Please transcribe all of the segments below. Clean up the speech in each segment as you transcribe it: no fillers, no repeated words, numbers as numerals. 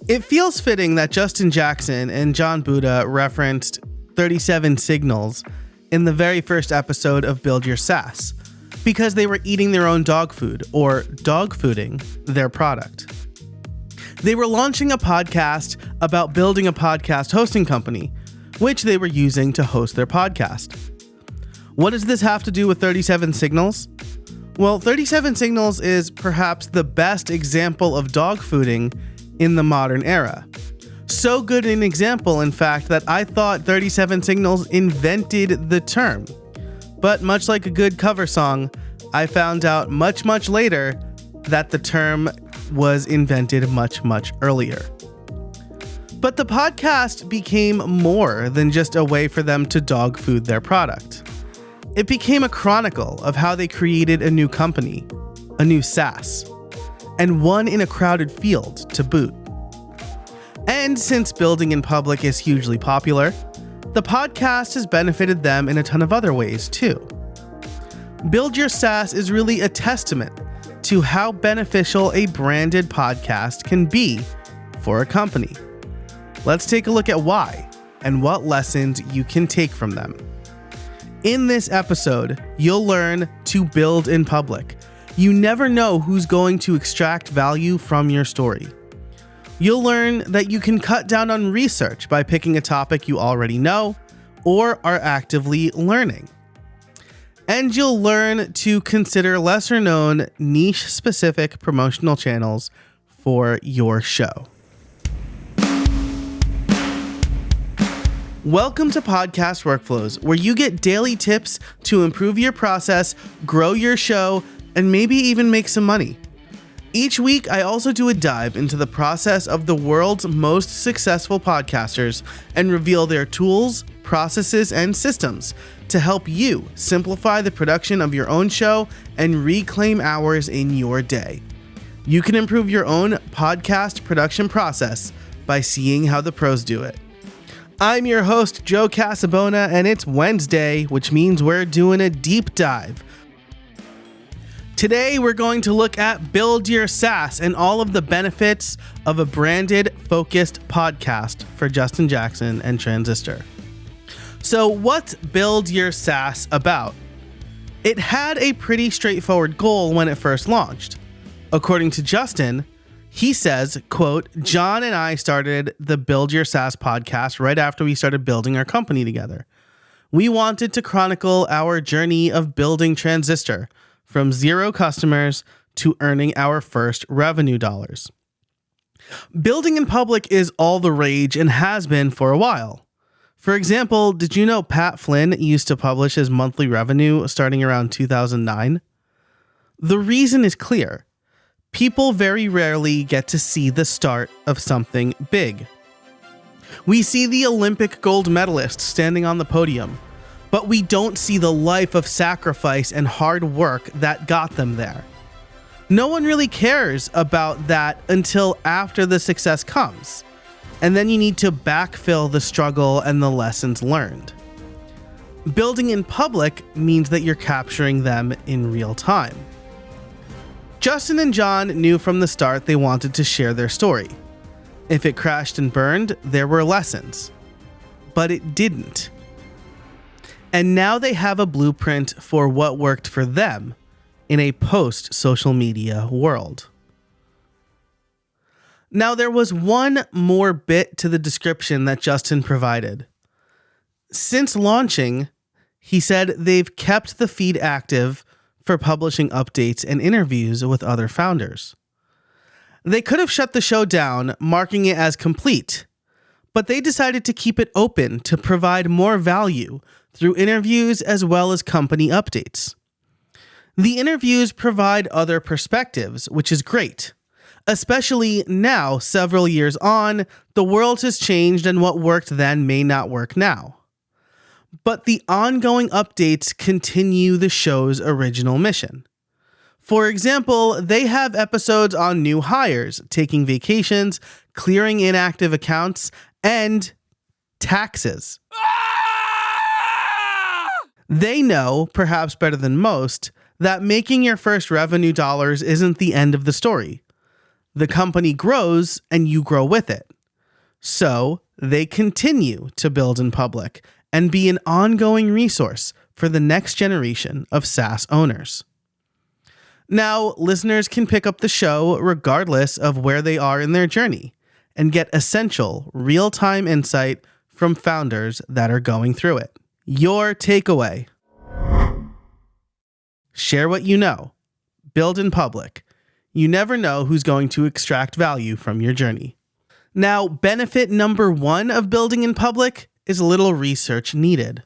It feels fitting that Justin Jackson and John Buda referenced 37 signals in the very first episode of Build Your SaaS, because they were eating their own dog food, or dogfooding their product. They were launching a podcast about building a podcast hosting company, which they were using to host their podcast. What does this have to do with 37 signals? Well, 37 signals is perhaps the best example of dogfooding in the modern era. So good an example, in fact, that I thought 37 signals invented the term. But much like a good cover song, I found out much later that the term was invented much earlier. But the podcast became more than just a way for them to dog food their product. It became a chronicle of how they created a new company, a new SaaS, and one in a crowded field to boot. And since building in public is hugely popular, the podcast has benefited them in a ton of other ways too. Build Your SaaS is really a testament to how beneficial a branded podcast can be for a company. Let's take a look at why and what lessons you can take from them. In this episode, you'll learn to build in public. You never know who's going to extract value from your story. You'll learn that you can cut down on research by picking a topic you already know or are actively learning. And you'll learn to consider lesser known niche specific promotional channels for your show. Welcome to Podcast Workflows, where you get daily tips to improve your process, grow your show, and maybe even make some money. Each week, I also do a dive into the process of the world's most successful podcasters and reveal their tools, processes, and systems to help you simplify the production of your own show and reclaim hours in your day. You can improve your own podcast production process by seeing how the pros do it. I'm your host, Joe Casabona, and it's Wednesday, which means we're doing a deep dive. Today, we're going to look at Build Your SaaS and all of the benefits of a branded, focused podcast for Justin Jackson and Transistor. So what's Build Your SaaS about? It had a pretty straightforward goal when it first launched. According to Justin, he says, quote, "John and I started the Build Your SaaS podcast right after we started building our company together. We wanted to chronicle our journey of building Transistor from 0 customers to earning our first revenue dollars. Building in public is all the rage and has been for a while. For example, did you know Pat Flynn used to publish his monthly revenue starting around 2009? The reason is clear. People very rarely get to see the start of something big. We see the Olympic gold medalist standing on the podium, but we don't see the life of sacrifice and hard work that got them there. No one really cares about that until after the success comes, and then you need to backfill the struggle and the lessons learned. Building in public means that you're capturing them in real time. Justin and John knew from the start they wanted to share their story. If it crashed and burned, there were lessons. But it didn't. And now they have a blueprint for what worked for them in a post-social media world. Now, there was one more bit to the description that Justin provided. Since launching, he said they've kept the feed active for publishing updates and interviews with other founders. They could have shut the show down, marking it as complete, but they decided to keep it open to provide more value through interviews as well as company updates. The interviews provide other perspectives, which is great. Especially now, several years on, the world has changed and what worked then may not work now. But the ongoing updates continue the show's original mission. For example, they have episodes on new hires, taking vacations, clearing inactive accounts, and taxes. They know, perhaps better than most, that making your first revenue dollars isn't the end of the story. The company grows and you grow with it. So they continue to build in public and be an ongoing resource for the next generation of SaaS owners. Now, listeners can pick up the show regardless of where they are in their journey and get essential, real-time insight from founders that are going through it. Your takeaway: share what you know. Build in public. You never know who's going to extract value from your journey. Now, benefit number 1 of building in public is little research needed.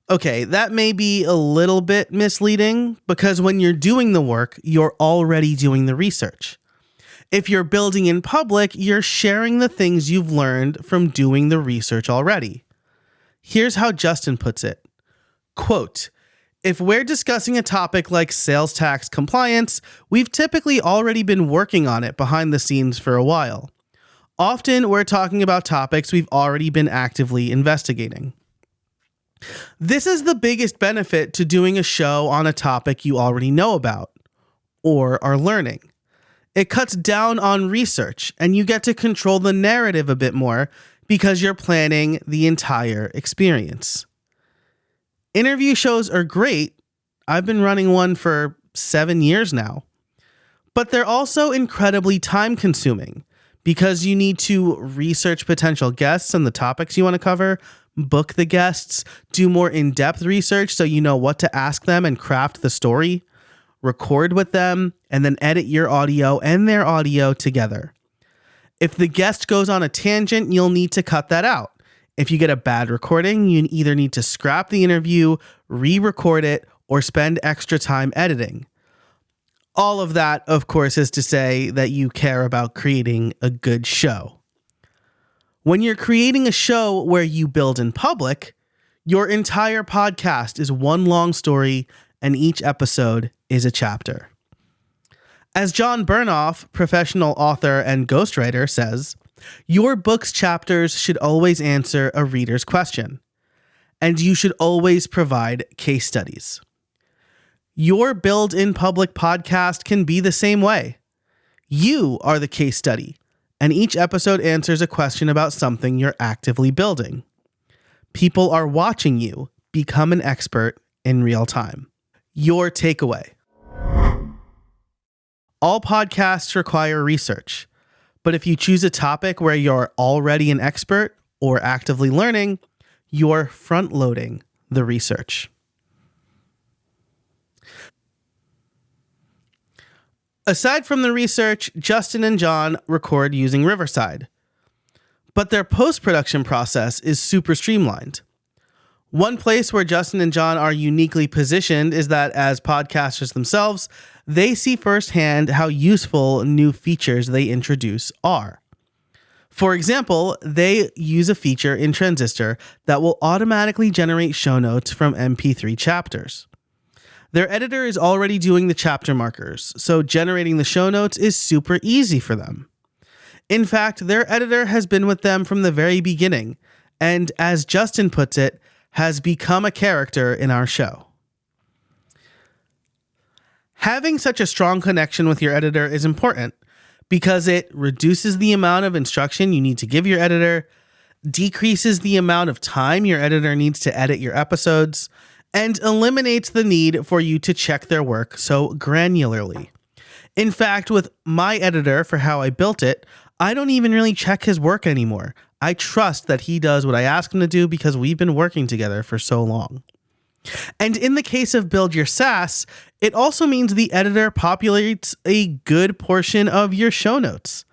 Okay, that may be a little bit misleading because when you're doing the work, you're already doing the research. If you're building in public, you're sharing the things you've learned from doing the research already. Here's how Justin puts it. Quote, "If we're discussing a topic like sales tax compliance, we've typically already been working on it behind the scenes for a while. Often we're talking about topics we've already been actively investigating." This is the biggest benefit to doing a show on a topic you already know about or are learning. It cuts down on research and you get to control the narrative a bit more because you're planning the entire experience. Interview shows are great. I've been running one for 7 years now. But they're also incredibly time consuming because you need to research potential guests and the topics you want to cover, book the guests, do more in-depth research so you know what to ask them and craft the story, record with them, and then edit your audio and their audio together. If the guest goes on a tangent, you'll need to cut that out. If you get a bad recording, you either need to scrap the interview, re-record it, or spend extra time editing. All of that, of course, is to say that you care about creating a good show. When you're creating a show where you build in public, your entire podcast is one long story and each episode is a chapter. As John Burnoff, professional author and ghostwriter, says, your book's chapters should always answer a reader's question, and you should always provide case studies. Your Build in Public podcast can be the same way. You are the case study, and each episode answers a question about something you're actively building. People are watching you become an expert in real time. Your takeaway: all podcasts require research, but if you choose a topic where you're already an expert or actively learning, you're front-loading the research. Aside from the research, Justin and John record using Riverside, but their post-production process is super streamlined. One place where Justin and John are uniquely positioned is that as podcasters themselves, they see firsthand how useful new features they introduce are. For example, they use a feature in Transistor that will automatically generate show notes from MP3 chapters. Their editor is already doing the chapter markers, so generating the show notes is super easy for them. In fact, their editor has been with them from the very beginning, and as Justin puts it, has become a character in our show. Having such a strong connection with your editor is important because it reduces the amount of instruction you need to give your editor, decreases the amount of time your editor needs to edit your episodes, and eliminates the need for you to check their work so granularly. In fact, with my editor for how I built it, I don't even really check his work anymore. I trust that he does what I ask him to do because we've been working together for so long. And in the case of Build Your SaaS, it also means the editor populates a good portion of your show notes.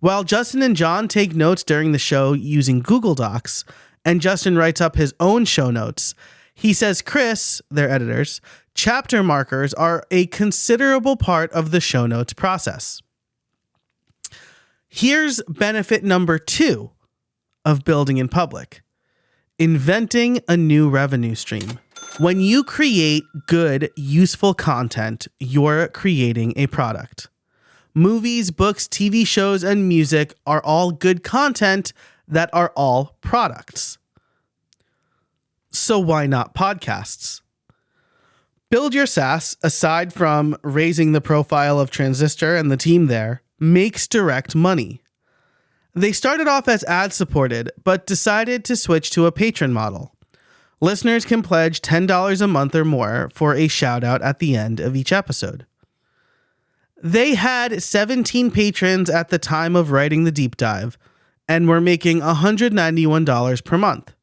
While Justin and John take notes during the show using Google Docs, and Justin writes up his own show notes, he says Chris, their editors, chapter markers are a considerable part of the show notes process. Here's benefit number 2 of building in public: inventing a new revenue stream. When you create good, useful content, you're creating a product. Movies, books, TV shows, and music are all good content that are all products. So why not podcasts? Build Your SaaS, aside from raising the profile of Transistor and the team there, makes direct money. They started off as ad-supported, but decided to switch to a patron model. Listeners can pledge $10 a month or more for a shout-out at the end of each episode. They had 17 patrons at the time of writing the deep dive, and were making $191 per month.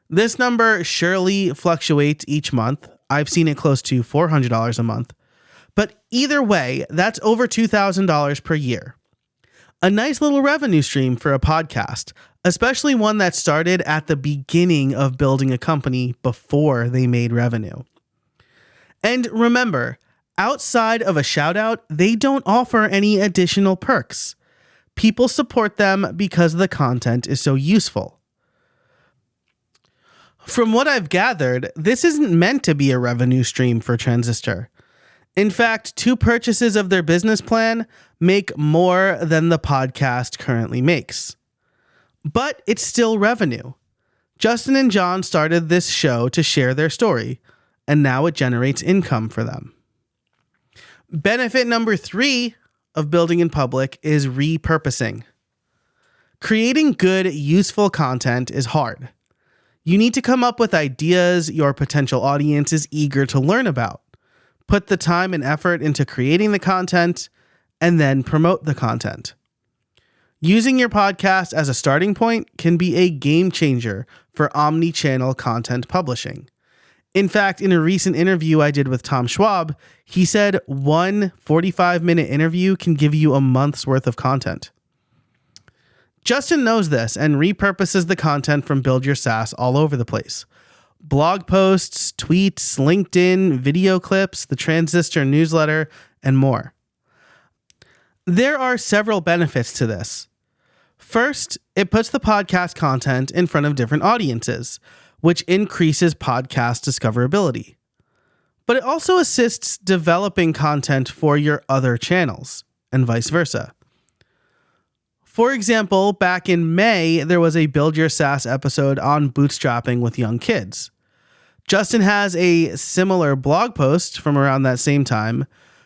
This number surely fluctuates each month. I've seen it close to $400 a month. But either way, that's over $2,000 per year. A nice little revenue stream for a podcast, especially one that started at the beginning of building a company before they made revenue. And remember, outside of a shout out, they don't offer any additional perks. People support them because the content is so useful. From what I've gathered, this isn't meant to be a revenue stream for Transistor. In fact, 2 purchases of their business plan make more than the podcast currently makes. But it's still revenue. Justin and John started this show to share their story, and now it generates income for them. Benefit number 3 of building in public is repurposing. Creating good, useful content is hard. You need to come up with ideas your potential audience is eager to learn about. Put the time and effort into creating the content, and then promote the content. Using your podcast as a starting point can be a game changer for omni-channel content publishing. In fact, in a recent interview I did with Tom Schwab, he said one 45-minute interview can give you a month's worth of content. Justin knows this and repurposes the content from Build Your SaaS all over the place. Blog posts, tweets, LinkedIn, video clips, the Transistor newsletter, and more. There are several benefits to this. First, it puts the podcast content in front of different audiences, which increases podcast discoverability. But it also assists developing content for your other channels, and vice versa. For example, back in May, there was a Build Your SaaS episode on bootstrapping with young kids. Justin has a similar blog post from around that same time,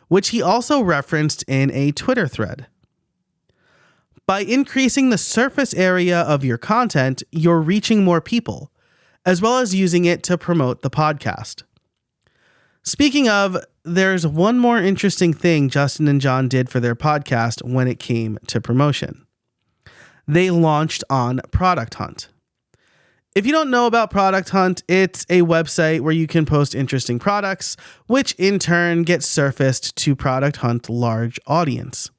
which he also referenced in a Twitter thread. By increasing the surface area of your content, you're reaching more people, as well as using it to promote the podcast. Speaking of, there's one more interesting thing Justin and John did for their podcast when it came to promotion. They launched on Product Hunt. If you don't know about Product Hunt, it's a website where you can post interesting products, which in turn gets surfaced to Product Hunt's large audience.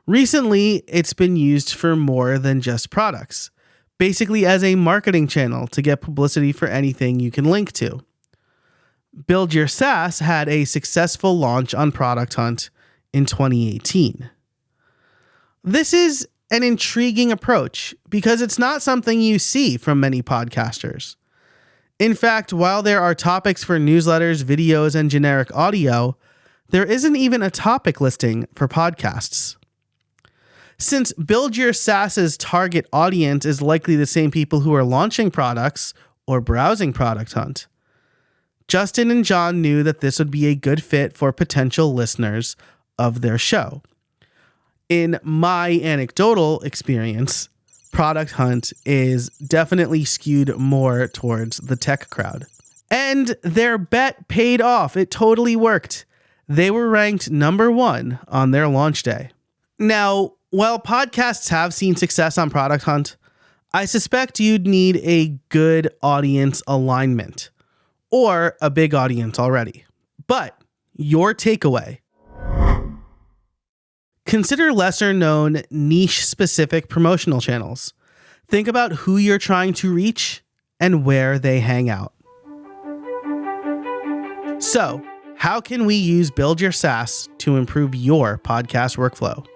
Recently, it's been used for more than just products, basically as a marketing channel to get publicity for anything you can link to. Build Your SaaS had a successful launch on Product Hunt in 2018. This is an intriguing approach because it's not something you see from many podcasters. In fact, while there are topics for newsletters, videos, and generic audio, there isn't even a topic listing for podcasts. Since Build Your SaaS's target audience is likely the same people who are launching products or browsing Product Hunt, Justin and John knew that this would be a good fit for potential listeners of their show. In my anecdotal experience, Product Hunt is definitely skewed more towards the tech crowd. And their bet paid off. It totally worked. They were ranked number 1 on their launch day. Now, while podcasts have seen success on Product Hunt, I suspect you'd need a good audience alignment or a big audience already. But your takeaway: consider lesser known niche specific promotional channels. Think about who you're trying to reach and where they hang out. So, how can we use Build Your SaaS to improve your podcast workflow?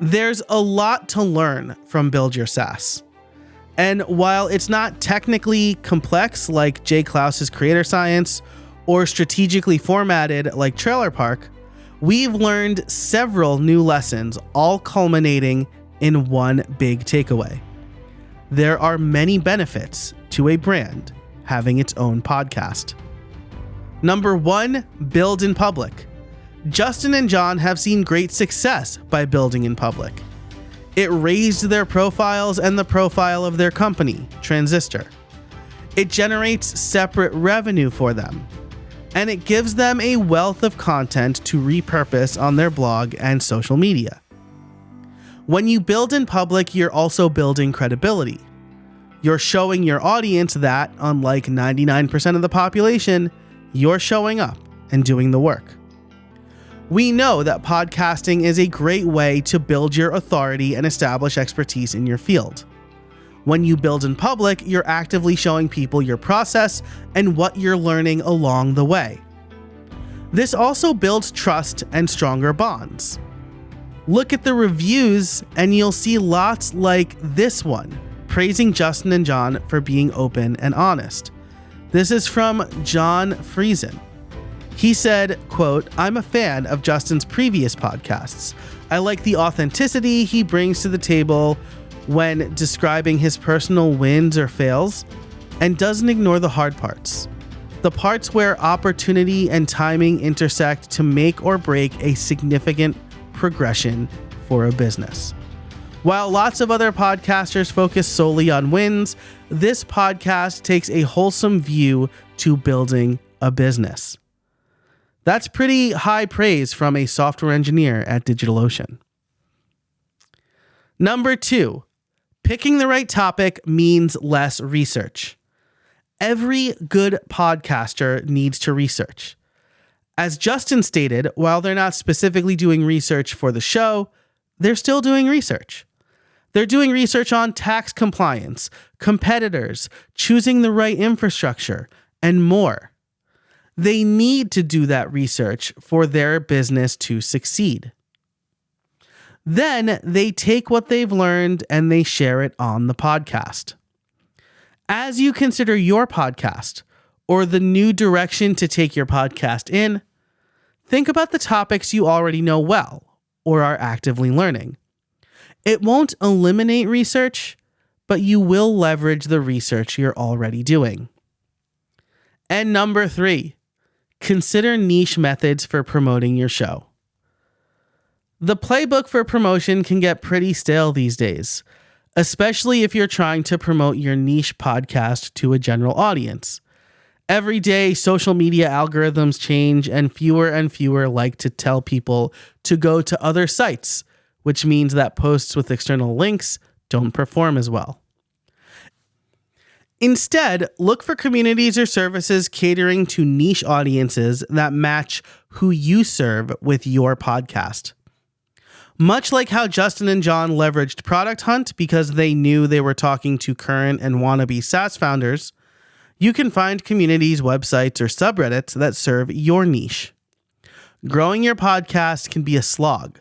There's a lot to learn from Build Your SaaS. And while it's not technically complex like Jay Clouse's Creator Science or strategically formatted like Trailer Park, we've learned several new lessons, all culminating in one big takeaway. There are many benefits to a brand having its own podcast. Number 1, build in public. Justin and John have seen great success by building in public. It raised their profiles and the profile of their company, Transistor. It generates separate revenue for them, and it gives them a wealth of content to repurpose on their blog and social media. When you build in public, you're also building credibility. You're showing your audience that, unlike 99% of the population, you're showing up and doing the work. We know that podcasting is a great way to build your authority and establish expertise in your field. When you build in public, you're actively showing people your process and what you're learning along the way. This also builds trust and stronger bonds. Look at the reviews and you'll see lots like this one, praising Justin and John for being open and honest. This is from John Friesen. He said, quote, "I'm a fan of Justin's previous podcasts. I like the authenticity he brings to the table when describing his personal wins or fails, and doesn't ignore the hard parts. The parts where opportunity and timing intersect to make or break a significant progression for a business. While lots of other podcasters focus solely on wins, this podcast takes a wholesome view to building a business." That's pretty high praise from a software engineer at DigitalOcean. Number 2, picking the right topic means less research. Every good podcaster needs to research. As Justin stated, while they're not specifically doing research for the show, they're still doing research. They're doing research on tax compliance, competitors, choosing the right infrastructure, and more. They need to do that research for their business to succeed. Then they take what they've learned and they share it on the podcast. As you consider your podcast or the new direction to take your podcast in, think about the topics you already know well or are actively learning. It won't eliminate research, but you will leverage the research you're already doing. And number 3, consider niche methods for promoting your show. The playbook for promotion can get pretty stale these days, especially if you're trying to promote your niche podcast to a general audience. Every day, social media algorithms change and fewer like to tell people to go to other sites, which means that posts with external links don't perform as well. Instead, look for communities or services catering to niche audiences that match who you serve with your podcast. Much like how Justin and John leveraged Product Hunt because they knew they were talking to current and wannabe SaaS founders, you can find communities, websites, or subreddits that serve your niche. Growing your podcast can be a slog,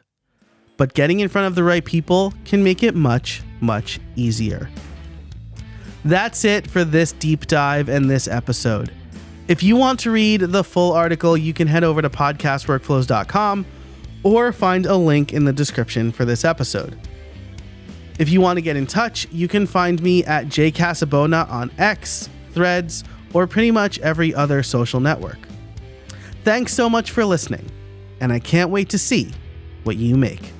but getting in front of the right people can make it much, much easier. That's it for this deep dive and this episode. If you want to read the full article, you can head over to podcastworkflows.com or find a link in the description for this episode. If you want to get in touch, you can find me at jcasabona on X, Threads, or pretty much every other social network. Thanks so much for listening, and I can't wait to see what you make.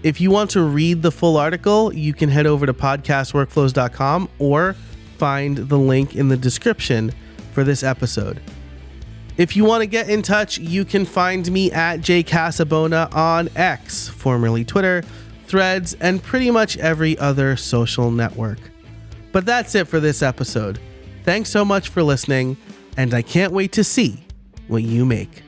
If you want to read the full article, you can head over to podcastworkflows.com or find the link in the description for this episode. If you want to get in touch, you can find me at jcasabona on X, formerly Twitter, Threads, and pretty much every other social network. But that's it for this episode. Thanks so much for listening, and I can't wait to see what you make.